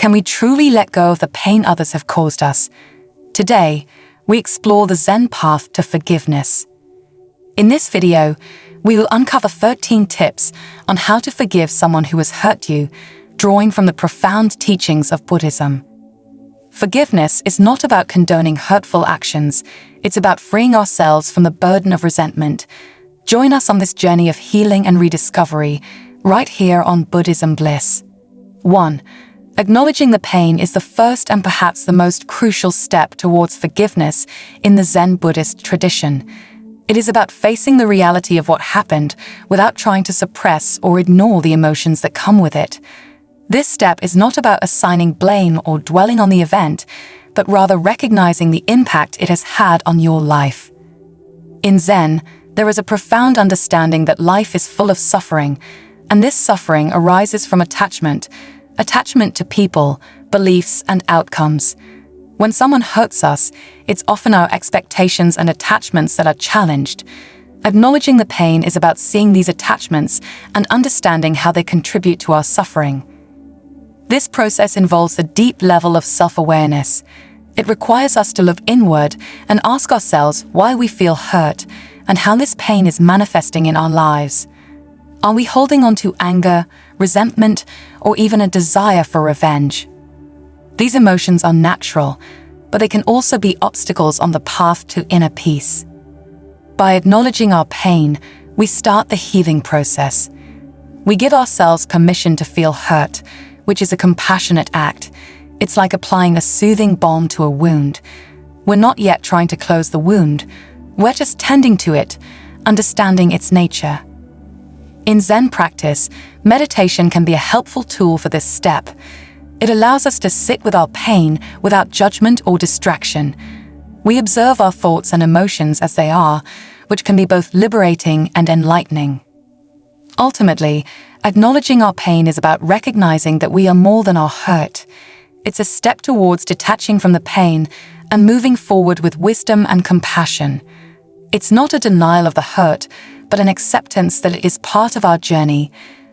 Can we truly let go of the pain others have caused us? Today, we explore the Zen path to forgiveness. In this video, we will uncover 13 tips on how to forgive someone who has hurt you, drawing from the profound teachings of Buddhism. Forgiveness is not about condoning hurtful actions, it's about freeing ourselves from the burden of resentment. Join us on this journey of healing and rediscovery, right here on Buddhism Bliss. 1. Acknowledging the pain is the first and perhaps the most crucial step towards forgiveness in the Zen Buddhist tradition. It is about facing the reality of what happened without trying to suppress or ignore the emotions that come with it. This step is not about assigning blame or dwelling on the event, but rather recognizing the impact it has had on your life. In Zen, there is a profound understanding that life is full of suffering, and this suffering arises from attachment to people, beliefs, and outcomes. When someone hurts us, it's often our expectations and attachments that are challenged. Acknowledging the pain is about seeing these attachments and understanding how they contribute to our suffering. This process involves a deep level of self-awareness. It requires us to look inward and ask ourselves why we feel hurt and how this pain is manifesting in our lives. Are we holding on to anger, resentment, or even a desire for revenge? These emotions are natural, but they can also be obstacles on the path to inner peace. By acknowledging our pain, we start the healing process. We give ourselves permission to feel hurt, which is a compassionate act. It's like applying a soothing balm to a wound. We're not yet trying to close the wound. We're just tending to it, understanding its nature. In Zen practice, meditation can be a helpful tool for this step. It allows us to sit with our pain without judgment or distraction. We observe our thoughts and emotions as they are, which can be both liberating and enlightening. Ultimately, acknowledging our pain is about recognizing that we are more than our hurt. It's a step towards detaching from the pain and moving forward with wisdom and compassion. It's not a denial of the hurt, but an acceptance that it is part of our journey,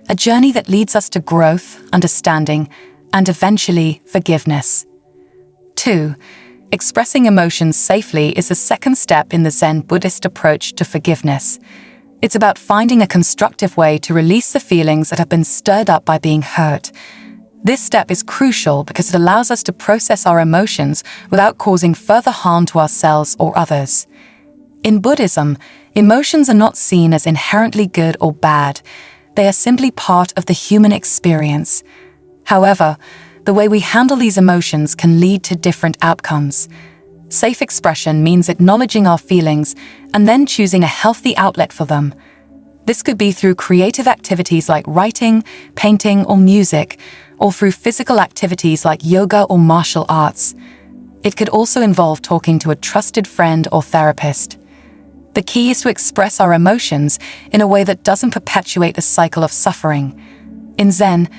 a journey that leads us to growth, understanding, and eventually forgiveness. 2. Expressing emotions safely is the second step in the Zen Buddhist approach to forgiveness. It's about finding a constructive way to release the feelings that have been stirred up by being hurt. This step is crucial because it allows us to process our emotions without causing further harm to ourselves or others. In Buddhism, emotions are not seen as inherently good or bad. They are simply part of the human experience. However, the way we handle these emotions can lead to different outcomes. Safe expression means acknowledging our feelings and then choosing a healthy outlet for them. This could be through creative activities like writing, painting, or music, or through physical activities like yoga or martial arts. It could also involve talking to a trusted friend or therapist. The key is to express our emotions in a way that doesn't perpetuate a cycle of suffering. In Zen,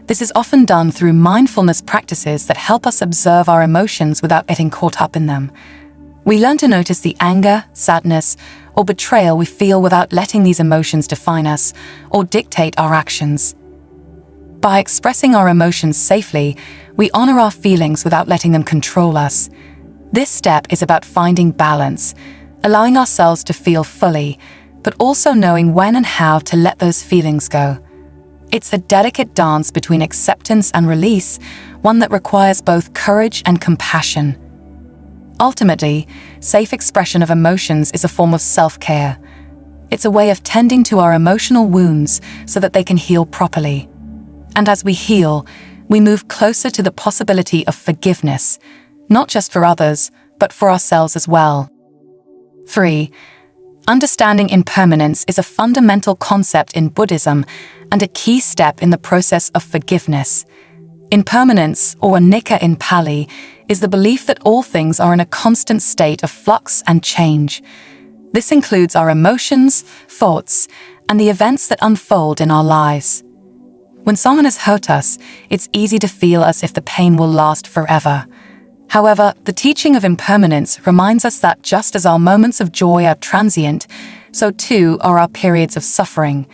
this is often done through mindfulness practices that help us observe our emotions without getting caught up in them. We learn to notice the anger, sadness, or betrayal we feel without letting these emotions define us or dictate our actions. By expressing our emotions safely, we honor our feelings without letting them control us. This step is about finding balance, allowing ourselves to feel fully, but also knowing when and how to let those feelings go. It's a delicate dance between acceptance and release, one that requires both courage and compassion. Ultimately, safe expression of emotions is a form of self-care. It's a way of tending to our emotional wounds so that they can heal properly. And as we heal, we move closer to the possibility of forgiveness, not just for others, but for ourselves as well. 3. Understanding impermanence is a fundamental concept in Buddhism and a key step in the process of forgiveness. Impermanence, or anicca in Pali, is the belief that all things are in a constant state of flux and change. This includes our emotions, thoughts, and the events that unfold in our lives. When someone has hurt us, it's easy to feel as if the pain will last forever. However, the teaching of impermanence reminds us that just as our moments of joy are transient, so too are our periods of suffering.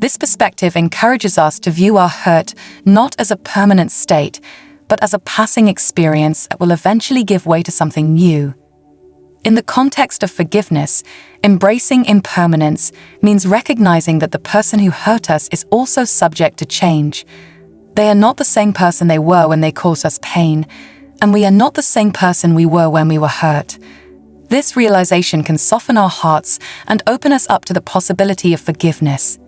This perspective encourages us to view our hurt not as a permanent state, but as a passing experience that will eventually give way to something new. In the context of forgiveness, embracing impermanence means recognizing that the person who hurt us is also subject to change. They are not the same person they were when they caused us pain, and we are not the same person we were when we were hurt. This realization can soften our hearts and open us up to the possibility of forgiveness.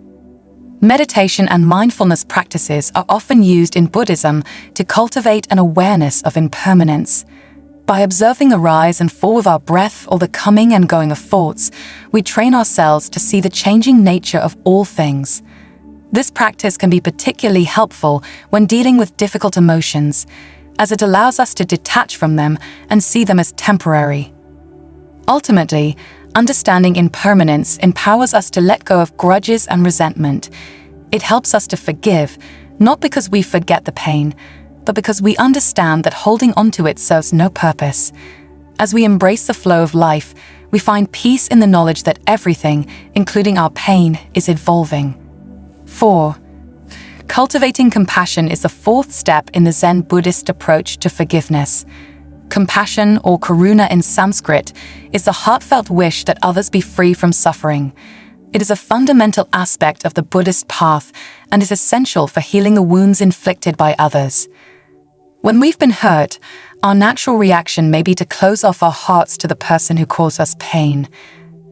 Meditation and mindfulness practices are often used in Buddhism to cultivate an awareness of impermanence. By observing the rise and fall of our breath or the coming and going of thoughts, we train ourselves to see the changing nature of all things. This practice can be particularly helpful when dealing with difficult emotions, as it allows us to detach from them and see them as temporary. Ultimately, understanding impermanence empowers us to let go of grudges and resentment. It helps us to forgive, not because we forget the pain, but because we understand that holding onto it serves no purpose. As we embrace the flow of life, we find peace in the knowledge that everything, including our pain, is evolving. 4. Cultivating compassion is the fourth step in the Zen Buddhist approach to forgiveness. Compassion, or karuna in Sanskrit, is the heartfelt wish that others be free from suffering. It is a fundamental aspect of the Buddhist path and is essential for healing the wounds inflicted by others. When we've been hurt, our natural reaction may be to close off our hearts to the person who caused us pain.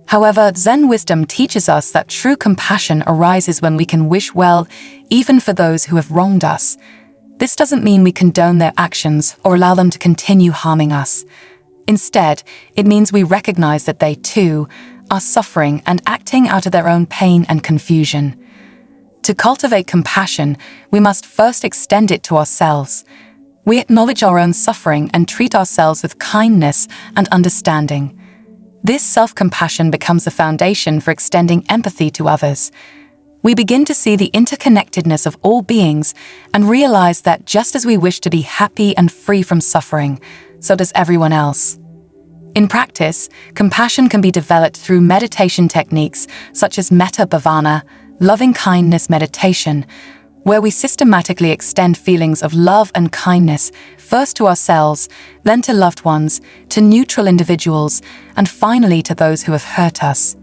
However, Zen wisdom teaches us that true compassion arises when we can wish well, even for those who have wronged us. This doesn't mean we condone their actions or allow them to continue harming us. Instead, it means we recognize that they, too, are suffering and acting out of their own pain and confusion. To cultivate compassion, we must first extend it to ourselves. We acknowledge our own suffering and treat ourselves with kindness and understanding. This self-compassion becomes the foundation for extending empathy to others. We begin to see the interconnectedness of all beings and realize that just as we wish to be happy and free from suffering, so does everyone else. In practice, compassion can be developed through meditation techniques such as metta bhavana, loving-kindness meditation, where we systematically extend feelings of love and kindness first to ourselves, then to loved ones, to neutral individuals, and finally to those who have hurt us.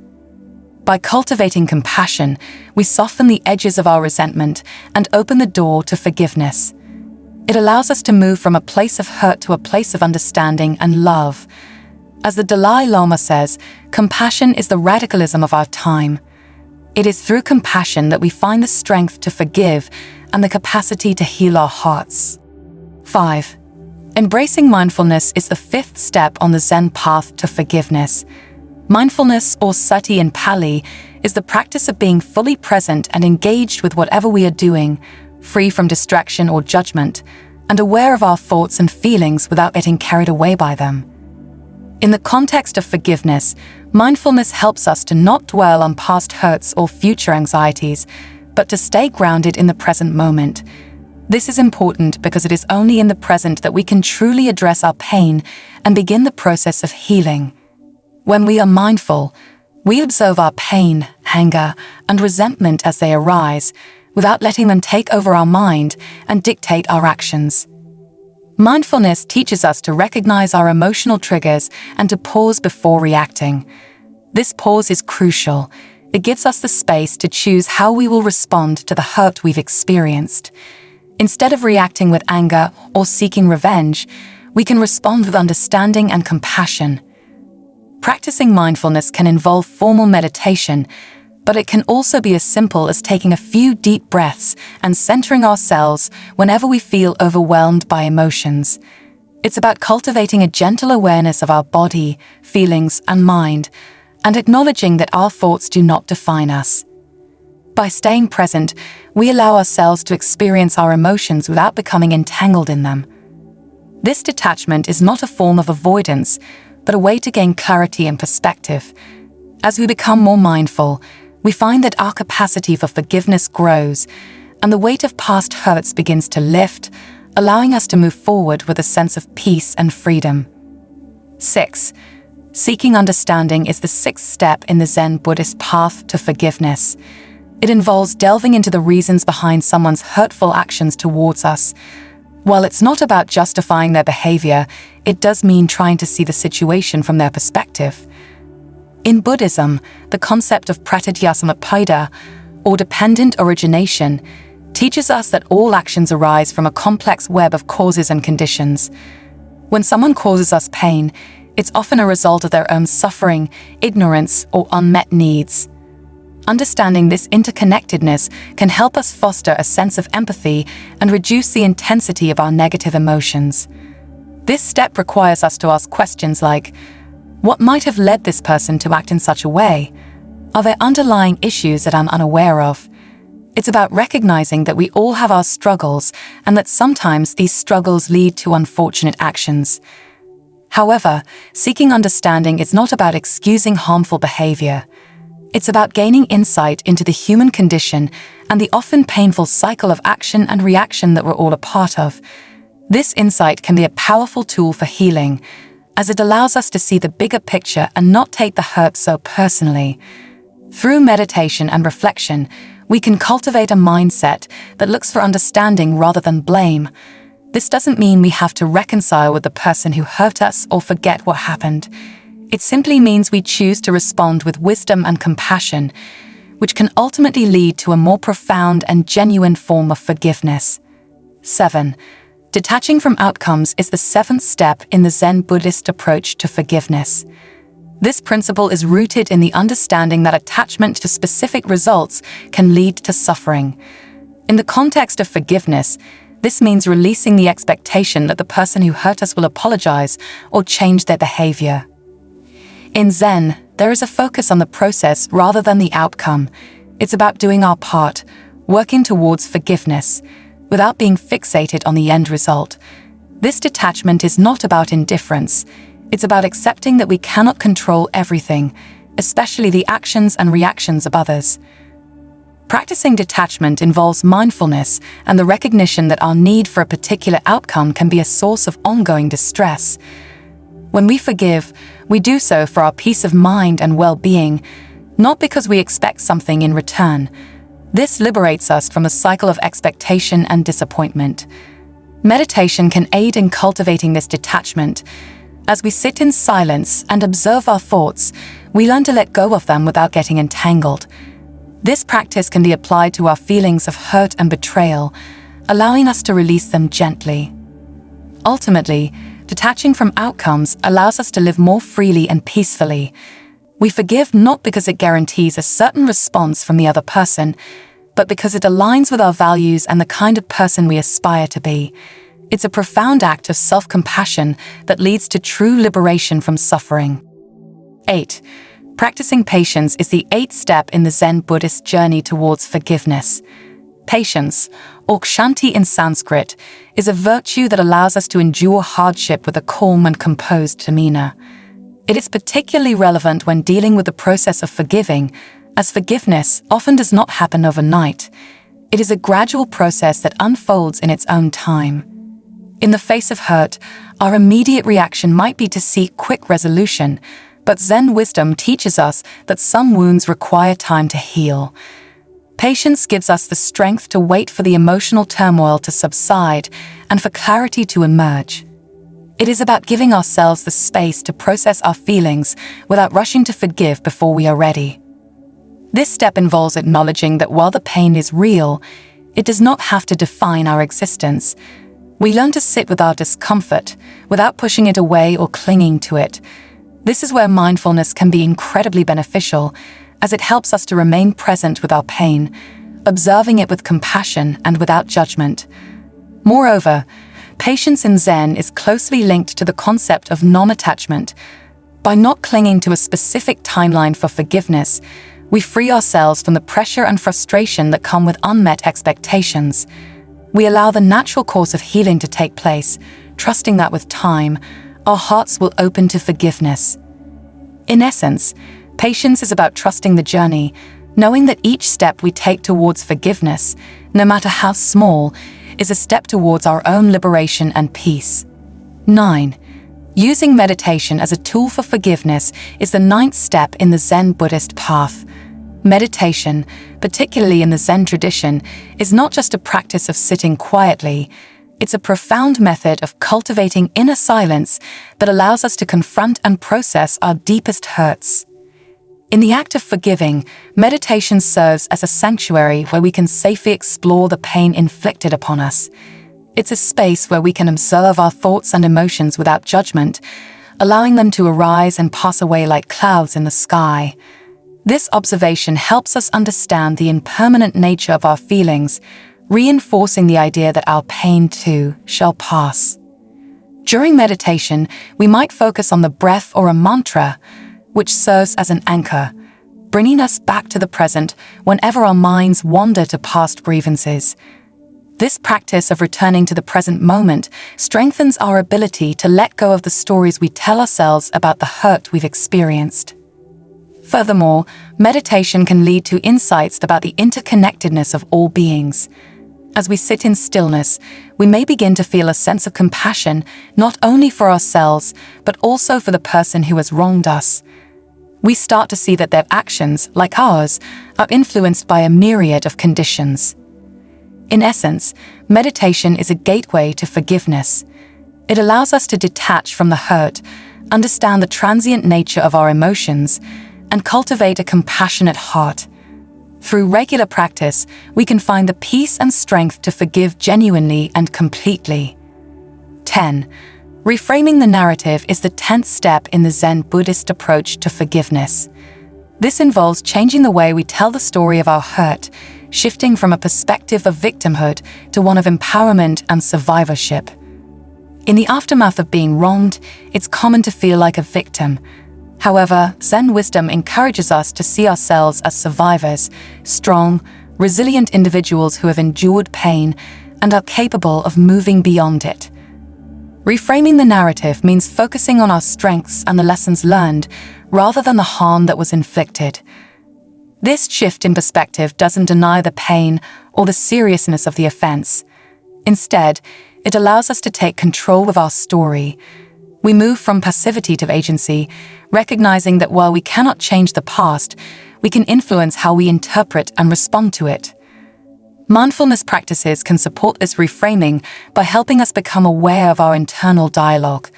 By cultivating compassion, we soften the edges of our resentment and open the door to forgiveness. It allows us to move from a place of hurt to a place of understanding and love. As the Dalai Lama says, compassion is the radicalism of our time. It is through compassion that we find the strength to forgive and the capacity to heal our hearts. 5. Embracing mindfulness is the fifth step on the Zen path to forgiveness. Mindfulness, or sati in Pali, is the practice of being fully present and engaged with whatever we are doing, free from distraction or judgment, and aware of our thoughts and feelings without getting carried away by them. In the context of forgiveness, mindfulness helps us to not dwell on past hurts or future anxieties, but to stay grounded in the present moment. This is important because it is only in the present that we can truly address our pain and begin the process of healing. When we are mindful, we observe our pain, anger, and resentment as they arise, without letting them take over our mind and dictate our actions. Mindfulness teaches us to recognize our emotional triggers and to pause before reacting. This pause is crucial. It gives us the space to choose how we will respond to the hurt we've experienced. Instead of reacting with anger or seeking revenge, we can respond with understanding and compassion. Practicing mindfulness can involve formal meditation, but it can also be as simple as taking a few deep breaths and centering ourselves whenever we feel overwhelmed by emotions. It's about cultivating a gentle awareness of our body, feelings, and mind, and acknowledging that our thoughts do not define us. By staying present, we allow ourselves to experience our emotions without becoming entangled in them. This detachment is not a form of avoidance, but a way to gain clarity and perspective. As we become more mindful, we find that our capacity for forgiveness grows, and the weight of past hurts begins to lift, allowing us to move forward with a sense of peace and freedom. 6. Seeking understanding is the sixth step in the Zen Buddhist path to forgiveness. It involves delving into the reasons behind someone's hurtful actions towards us. While it's not about justifying their behavior, it does mean trying to see the situation from their perspective. In Buddhism, the concept of pratityasamutpada, or dependent origination, teaches us that all actions arise from a complex web of causes and conditions. When someone causes us pain, it's often a result of their own suffering, ignorance, or unmet needs. Understanding this interconnectedness can help us foster a sense of empathy and reduce the intensity of our negative emotions. This step requires us to ask questions like, what might have led this person to act in such a way? Are there underlying issues that I'm unaware of? It's about recognizing that we all have our struggles and that sometimes these struggles lead to unfortunate actions. However, seeking understanding is not about excusing harmful behavior. It's about gaining insight into the human condition and the often painful cycle of action and reaction that we're all a part of. This insight can be a powerful tool for healing, as it allows us to see the bigger picture and not take the hurt so personally. Through meditation and reflection, we can cultivate a mindset that looks for understanding rather than blame. This doesn't mean we have to reconcile with the person who hurt us or forget what happened. It simply means we choose to respond with wisdom and compassion, which can ultimately lead to a more profound and genuine form of forgiveness. 7. Detaching from outcomes is the 7th step in the Zen Buddhist approach to forgiveness. This principle is rooted in the understanding that attachment to specific results can lead to suffering. In the context of forgiveness, this means releasing the expectation that the person who hurt us will apologize or change their behavior. In Zen, there is a focus on the process rather than the outcome. It's about doing our part, working towards forgiveness, without being fixated on the end result. This detachment is not about indifference. It's about accepting that we cannot control everything, especially the actions and reactions of others. Practicing detachment involves mindfulness and the recognition that our need for a particular outcome can be a source of ongoing distress. When we forgive, we do so for our peace of mind and well-being, not because we expect something in return. This liberates us from a cycle of expectation and disappointment. Meditation can aid in cultivating this detachment. As we sit in silence and observe our thoughts, we learn to let go of them without getting entangled. This practice can be applied to our feelings of hurt and betrayal, allowing us to release them gently. Ultimately, detaching from outcomes allows us to live more freely and peacefully. We forgive not because it guarantees a certain response from the other person, but because it aligns with our values and the kind of person we aspire to be. It's a profound act of self-compassion that leads to true liberation from suffering. 8. Practicing patience is the 8th step in the Zen Buddhist journey towards forgiveness. Patience, or kshanti in Sanskrit, is a virtue that allows us to endure hardship with a calm and composed demeanor. It is particularly relevant when dealing with the process of forgiving, as forgiveness often does not happen overnight. It is a gradual process that unfolds in its own time. In the face of hurt, our immediate reaction might be to seek quick resolution, but Zen wisdom teaches us that some wounds require time to heal. Patience gives us the strength to wait for the emotional turmoil to subside and for clarity to emerge. It is about giving ourselves the space to process our feelings without rushing to forgive before we are ready. This step involves acknowledging that while the pain is real, it does not have to define our existence. We learn to sit with our discomfort without pushing it away or clinging to it. This is where mindfulness can be incredibly beneficial, as it helps us to remain present with our pain, observing it with compassion and without judgment. Moreover, patience in Zen is closely linked to the concept of non-attachment. By not clinging to a specific timeline for forgiveness, we free ourselves from the pressure and frustration that come with unmet expectations. We allow the natural course of healing to take place, trusting that with time, our hearts will open to forgiveness. In essence, patience is about trusting the journey, knowing that each step we take towards forgiveness, no matter how small, is a step towards our own liberation and peace. 9. Using meditation as a tool for forgiveness is the 9th step in the Zen Buddhist path. Meditation, particularly in the Zen tradition, is not just a practice of sitting quietly. It's a profound method of cultivating inner silence that allows us to confront and process our deepest hurts. In the act of forgiving, meditation serves as a sanctuary where we can safely explore the pain inflicted upon us. It's a space where we can observe our thoughts and emotions without judgment, allowing them to arise and pass away like clouds in the sky. This observation helps us understand the impermanent nature of our feelings, reinforcing the idea that our pain too shall pass. During meditation, we might focus on the breath or a mantra, which serves as an anchor, bringing us back to the present whenever our minds wander to past grievances. This practice of returning to the present moment strengthens our ability to let go of the stories we tell ourselves about the hurt we've experienced. Furthermore, meditation can lead to insights about the interconnectedness of all beings. As we sit in stillness, we may begin to feel a sense of compassion not only for ourselves, but also for the person who has wronged us. We start to see that their actions, like ours, are influenced by a myriad of conditions. In essence, meditation is a gateway to forgiveness. It allows us to detach from the hurt, understand the transient nature of our emotions, and cultivate a compassionate heart. Through regular practice, we can find the peace and strength to forgive genuinely and completely. 10. Reframing the narrative is the 10th step in the Zen Buddhist approach to forgiveness. This involves changing the way we tell the story of our hurt, shifting from a perspective of victimhood to one of empowerment and survivorship. In the aftermath of being wronged, it's common to feel like a victim. However, Zen Wisdom encourages us to see ourselves as survivors, strong, resilient individuals who have endured pain and are capable of moving beyond it. Reframing the narrative means focusing on our strengths and the lessons learned, rather than the harm that was inflicted. This shift in perspective doesn't deny the pain or the seriousness of the offense. Instead, it allows us to take control of our story. We move from passivity to agency, recognizing that while we cannot change the past, we can influence how we interpret and respond to it. Mindfulness practices can support this reframing by helping us become aware of our internal dialogue.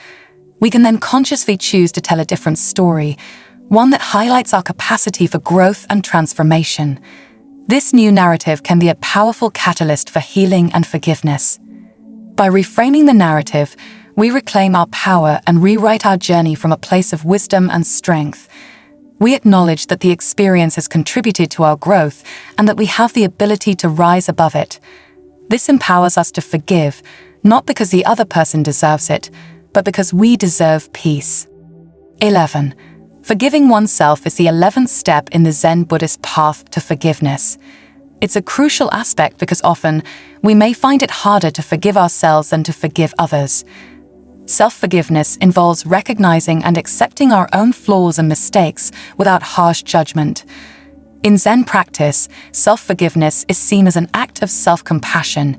We can then consciously choose to tell a different story, one that highlights our capacity for growth and transformation. This new narrative can be a powerful catalyst for healing and forgiveness. By reframing the narrative, we reclaim our power and rewrite our journey from a place of wisdom and strength. We acknowledge that the experience has contributed to our growth and that we have the ability to rise above it. This empowers us to forgive, not because the other person deserves it, but because we deserve peace. 11. Forgiving oneself is the 11th step in the Zen Buddhist path to forgiveness. It's a crucial aspect because often we may find it harder to forgive ourselves than to forgive others. Self-forgiveness involves recognizing and accepting our own flaws and mistakes without harsh judgment. In Zen practice, self-forgiveness is seen as an act of self-compassion.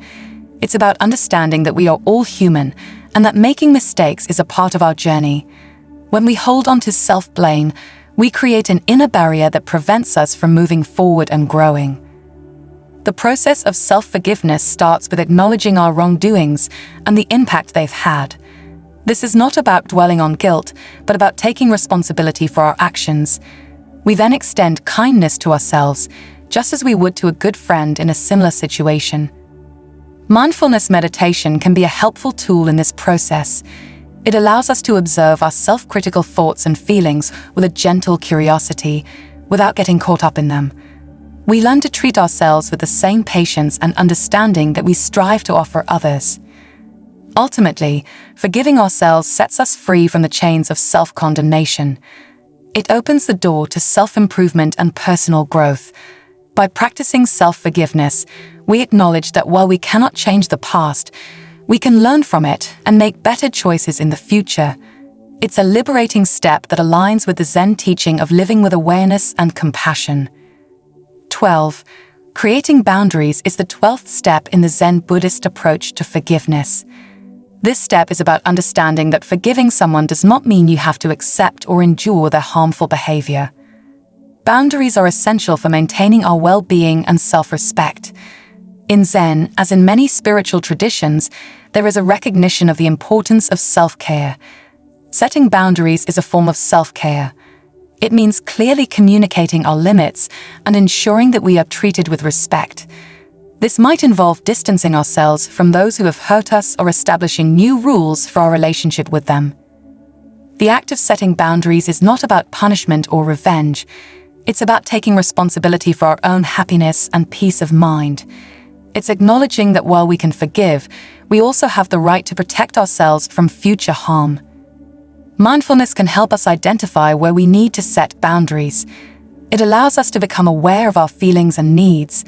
It's about understanding that we are all human and that making mistakes is a part of our journey. When we hold on to self-blame, we create an inner barrier that prevents us from moving forward and growing. The process of self-forgiveness starts with acknowledging our wrongdoings and the impact they've had. This is not about dwelling on guilt, but about taking responsibility for our actions. We then extend kindness to ourselves, just as we would to a good friend in a similar situation. Mindfulness meditation can be a helpful tool in this process. It allows us to observe our self-critical thoughts and feelings with a gentle curiosity, without getting caught up in them. We learn to treat ourselves with the same patience and understanding that we strive to offer others. Ultimately, forgiving ourselves sets us free from the chains of self-condemnation. It opens the door to self-improvement and personal growth. By practicing self-forgiveness, we acknowledge that while we cannot change the past, we can learn from it and make better choices in the future. It's a liberating step that aligns with the Zen teaching of living with awareness and compassion. 12. Creating boundaries is the 12th step in the Zen Buddhist approach to forgiveness. This step is about understanding that forgiving someone does not mean you have to accept or endure their harmful behavior. Boundaries are essential for maintaining our well-being and self-respect. In Zen, as in many spiritual traditions, there is a recognition of the importance of self-care. Setting boundaries is a form of self-care. It means clearly communicating our limits and ensuring that we are treated with respect. This might involve distancing ourselves from those who have hurt us or establishing new rules for our relationship with them. The act of setting boundaries is not about punishment or revenge. It's about taking responsibility for our own happiness and peace of mind. It's acknowledging that while we can forgive, we also have the right to protect ourselves from future harm. Mindfulness can help us identify where we need to set boundaries. It allows us to become aware of our feelings and needs,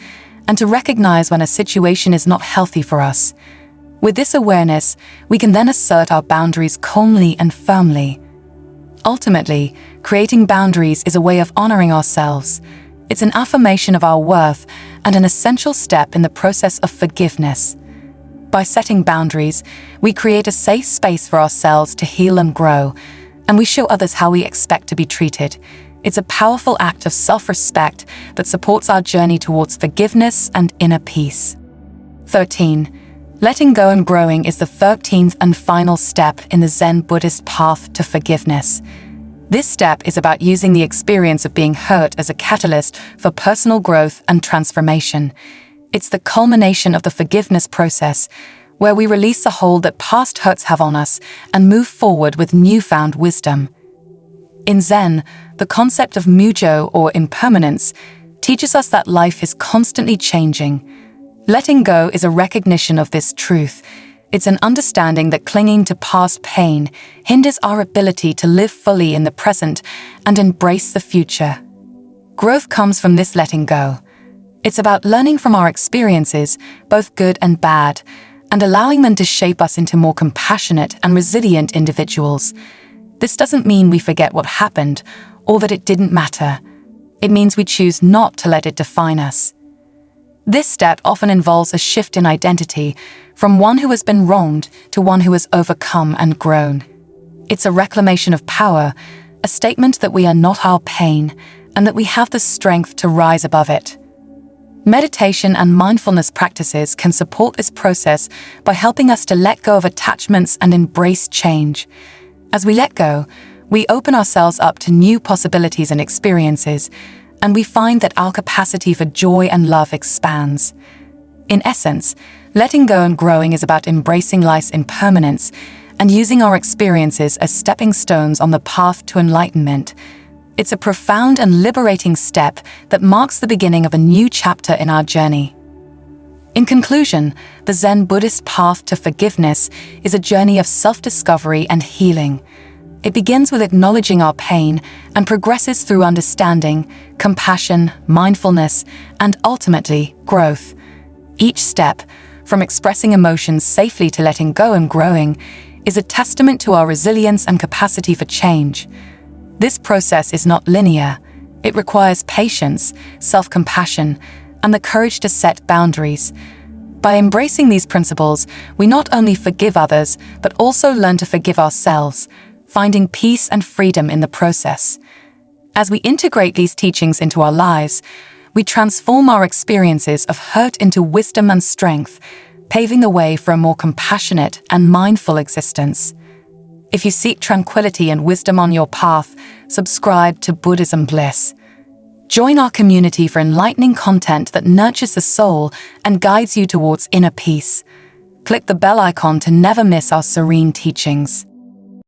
and to recognize when a situation is not healthy for us. With this awareness, we can then assert our boundaries calmly and firmly. Ultimately, creating boundaries is a way of honoring ourselves. It's an affirmation of our worth and an essential step in the process of forgiveness. By setting boundaries, we create a safe space for ourselves to heal and grow, and we show others how we expect to be treated. It's a powerful act of self-respect that supports our journey towards forgiveness and inner peace. 13. Letting go and growing is the 13th and final step in the Zen Buddhist path to forgiveness. This step is about using the experience of being hurt as a catalyst for personal growth and transformation. It's the culmination of the forgiveness process, where we release the hold that past hurts have on us and move forward with newfound wisdom. In Zen, the concept of mujo, or impermanence, teaches us that life is constantly changing. Letting go is a recognition of this truth. It's an understanding that clinging to past pain hinders our ability to live fully in the present and embrace the future. Growth comes from this letting go. It's about learning from our experiences, both good and bad, and allowing them to shape us into more compassionate and resilient individuals. This doesn't mean we forget what happened or that it didn't matter. It means we choose not to let it define us. This step often involves a shift in identity from one who has been wronged to one who has overcome and grown. It's a reclamation of power, a statement that we are not our pain and that we have the strength to rise above it. Meditation and mindfulness practices can support this process by helping us to let go of attachments and embrace change. As we let go, we open ourselves up to new possibilities and experiences, and we find that our capacity for joy and love expands. In essence, letting go and growing is about embracing life's impermanence and using our experiences as stepping stones on the path to enlightenment. It's a profound and liberating step that marks the beginning of a new chapter in our journey. In conclusion, the Zen Buddhist path to forgiveness is a journey of self-discovery and healing. It begins with acknowledging our pain and progresses through understanding, compassion, mindfulness, and ultimately, growth. Each step, from expressing emotions safely to letting go and growing, is a testament to our resilience and capacity for change. This process is not linear. It requires patience, self-compassion, and the courage to set boundaries. By embracing these principles, we not only forgive others, but also learn to forgive ourselves, finding peace and freedom in the process. As we integrate these teachings into our lives, we transform our experiences of hurt into wisdom and strength, paving the way for a more compassionate and mindful existence. If you seek tranquility and wisdom on your path, subscribe to Buddhism Bliss. Join our community for enlightening content that nurtures the soul and guides you towards inner peace. Click the bell icon to never miss our serene teachings.